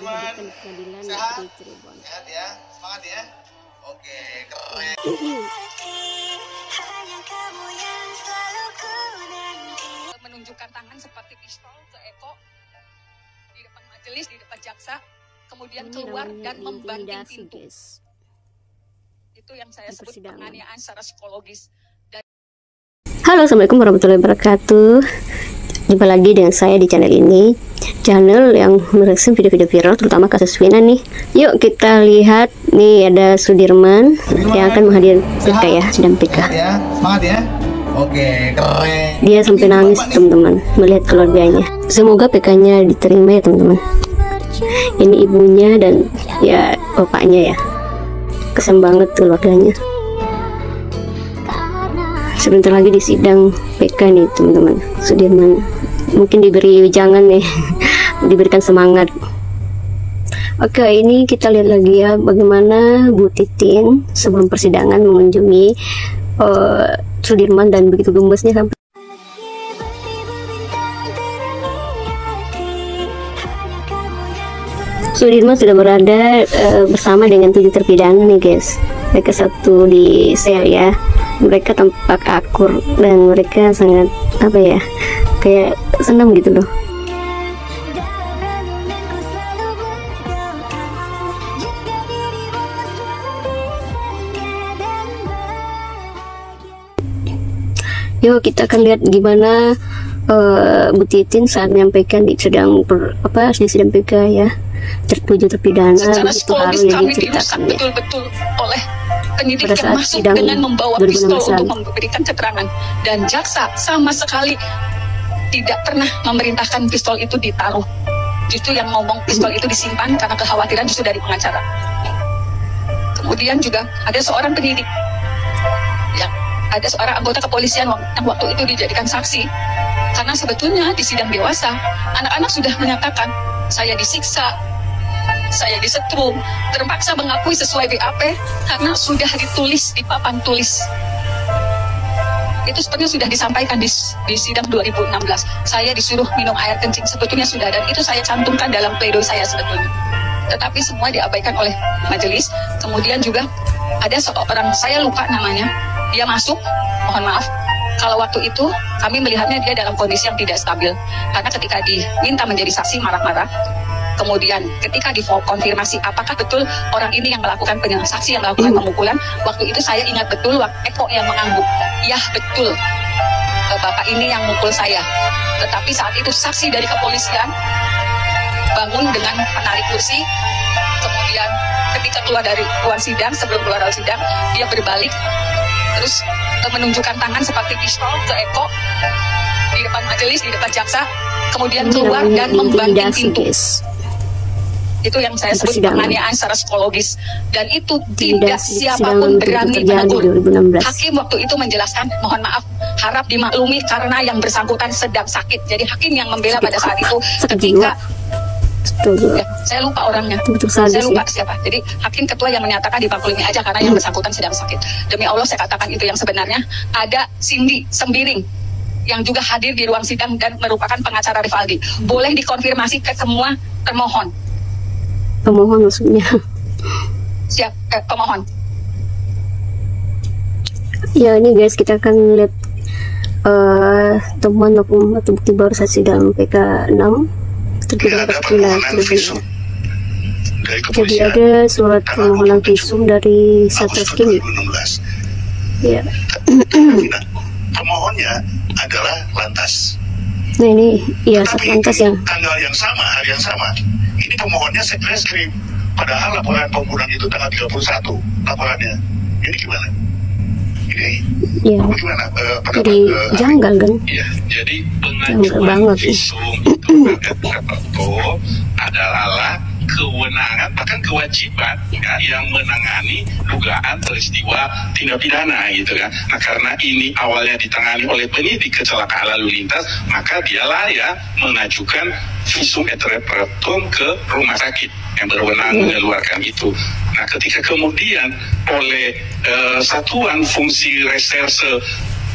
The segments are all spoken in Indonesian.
teman-teman. Sehat? Sehat ya? Semangat ya? Oke, keren. Menunjukkan tangan seperti pistol ke Eko di depan majelis, di depan jaksa, kemudian keluar dan membanting pintu. Guys. Itu yang saya sebut penganiayaan secara psikologis. Halo, assalamualaikum warahmatullahi wabarakatuh. Jumpa lagi dengan saya di channel ini, channel yang mereaksi video-video viral, terutama kasus Vina nih. Yuk kita lihat nih, ada Sudirman yang akan menghadir PK ya, sidang PK. Ya, semangat ya. Oke, keren. Dia sampai nangis teman-teman melihat keluarganya. Semoga PK-nya diterima ya teman-teman. Ini ibunya dan ya bapaknya ya. Kesian banget keluarganya. Sebentar lagi di sidang PK nih teman-teman. Sudirman mungkin diberi jangan nih diberikan semangat. Oke, ini kita lihat lagi ya bagaimana Bu Titin sebelum persidangan mengunjungi Sudirman dan begitu gembesnya sampai Sudirman sudah berada bersama dengan 7 terpidana nih guys. Mereka satu di sel ya. Mereka tampak akur dan mereka sangat apa ya, kayak senang gitu loh. Yuk kita akan lihat gimana Bu Titin saat menyampaikan di sidang sidang PK ya, 7 terpidana itu harus diceritakan ya. Betul-betul oleh penyidik yang masuk dengan membawa pistol untuk memberikan keterangan, dan jaksa sama sekali tidak pernah memerintahkan pistol itu ditaruh. Justru yang ngomong pistol itu disimpan karena kekhawatiran justru dari pengacara. Kemudian juga ada seorang penyidik, ya, ada seorang anggota kepolisian yang waktu itu dijadikan saksi, karena sebetulnya di sidang dewasa anak-anak sudah menyatakan saya disiksa, saya disetrum, terpaksa mengakui sesuai BAP karena sudah ditulis di papan tulis. Itu sebenarnya sudah disampaikan di sidang 2016. Saya disuruh minum air kencing, sebetulnya sudah, dan itu saya cantumkan dalam pledoi saya sebetulnya. Tetapi semua diabaikan oleh majelis. Kemudian juga ada seorang, saya lupa namanya, dia masuk, mohon maaf, kalau waktu itu kami melihatnya dia dalam kondisi yang tidak stabil. Karena ketika diminta menjadi saksi marah-marah. Kemudian ketika dikonfirmasi apakah betul orang ini yang melakukan saksi yang melakukan pemukulan, waktu itu saya ingat betul Eko yang mengangguk, ya betul, bapak ini yang mukul saya. Tetapi saat itu saksi dari kepolisian bangun dengan menarik kursi. Kemudian ketika keluar dari ruang sidang, sebelum keluar dari sidang, dia berbalik terus menunjukkan tangan seperti pistol ke Eko di depan majelis, di depan jaksa, kemudian keluar dan membanting pintu. Itu yang saya sebut penganiayaan secara psikologis, dan itu tidak siapapun berani menegur. Hakim waktu itu menjelaskan, mohon maaf, harap dimaklumi karena yang bersangkutan sedang sakit. Jadi hakim yang membela pada saat itu ketika ya, saya lupa orangnya, saya lupa siapa. Jadi hakim ketua yang menyatakan dimaklumi aja karena yang bersangkutan sedang sakit. Demi Allah saya katakan itu yang sebenarnya. Ada Cindy Sembiring yang juga hadir di ruang sidang dan merupakan pengacara Rivaldi. Boleh dikonfirmasi ke semua termohon. Pemohon maksudnya. Siap, pemohon. Ya ini guys, kita akan lihat temuan atau bukti baru saat sidang PK 6 terpidana kasus. Jadi ada surat permohonan visum dari Satreskrim. Ya. Pemohonnya adalah Lantas. Nah ini ya Satlantas yang tanggal yang sama, hari yang sama. Ini pemohonnya Satreskrim. Padahal laporan pembunuhan itu tanggal 31 laporannya. Ini gimana? Ini ya. Gimana? Jadi janggal kan? Iya. Jadi pengajuan visum itu adalah kewenangan bahkan kewajiban ya, yang menangani dugaan peristiwa tindak pidana gitu kan. Nah karena ini awalnya ditangani oleh penyidik kecelakaan lalu lintas, maka dialah ya mengajukan visum et repertum ke rumah sakit yang berwenang mengeluarkan itu. Nah ketika kemudian oleh Satuan Fungsi Reserse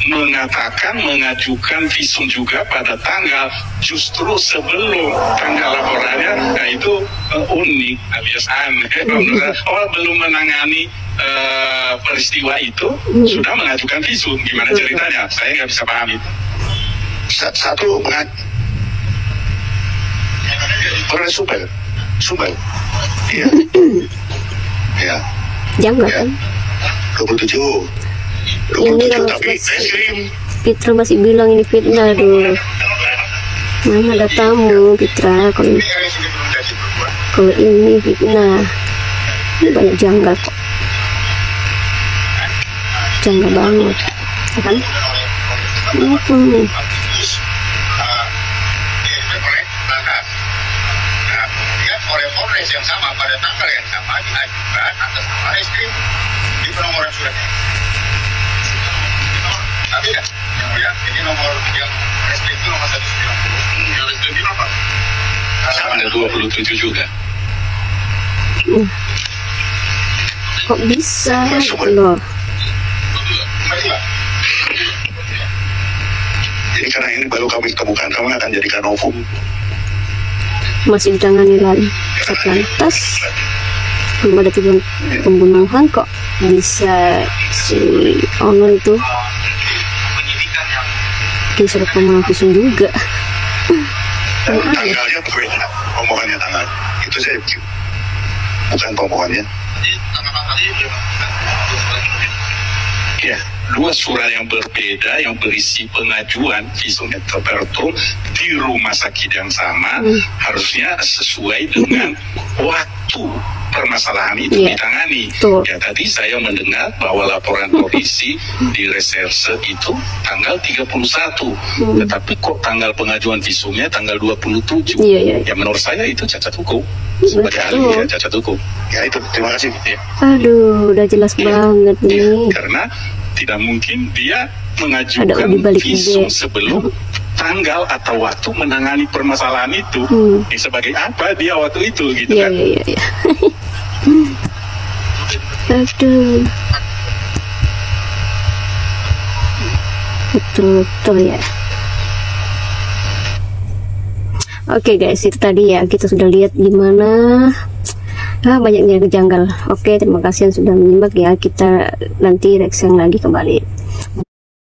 mengatakan mengajukan visum juga pada tanggal justru sebelum tanggal laporannya. Nah itu unik, alias aneh. Oh, belum menangani peristiwa itu sudah mengajukan visum. Gimana ceritanya? Saya nggak bisa paham itu. Satu pernah Subel, iya, iya. Jangan kan? 27 Ini kalau tapi Fitra masih bilang ini fitnah, aduh. Mana ada tamu Fitra kalau ini fitnah. Ini banyak janggal kok. Janggal banget, ya kan? Apa nih? Oleh Polres yang sama pada tanggal yang sama diajukan atas nama Reskrim di penomoran suratnya. Tapi ya, ini nomor yang Reskrim itu nomor 190. Yang Reskrim itu apa? Sama ada 27 juga. Kok bisa loh? Jadi karena ini baru kami temukan, kami akan jadikan novum. Masih ditangani lagi Satlantas, belum ada tujuan pembunuhan, kok bisa si owner itu disuruh pembunuhan visum juga. Tanggalnya berbeda, pemohonnya tanggal itu saya bukan pemohonnya. Ya, dua surat yang berbeda yang berisi pengajuan visum et repertum di rumah sakit yang sama harusnya sesuai dengan waktu permasalahan itu ditangani. Ya, tadi saya mendengar bahwa laporan polisi di reserse itu tanggal 31, tetapi kok tanggal pengajuan visumnya tanggal 27. Ya menurut saya itu cacat hukum. Sebagai ahli ya, cacat hukum. Ya itu, terima kasih. Ya. Aduh, udah jelas banget nih. Karena tidak mungkin dia mengajukan visum sebelum tanggal atau waktu menangani permasalahan itu. Sebagai apa dia waktu itu gitu kan? Iya. Aduh. Betul ya. Oke guys, itu tadi ya kita sudah lihat gimana banyaknya kejanggal. Oke, terima kasih yang sudah menyimak ya. Kita nanti reaction lagi kembali.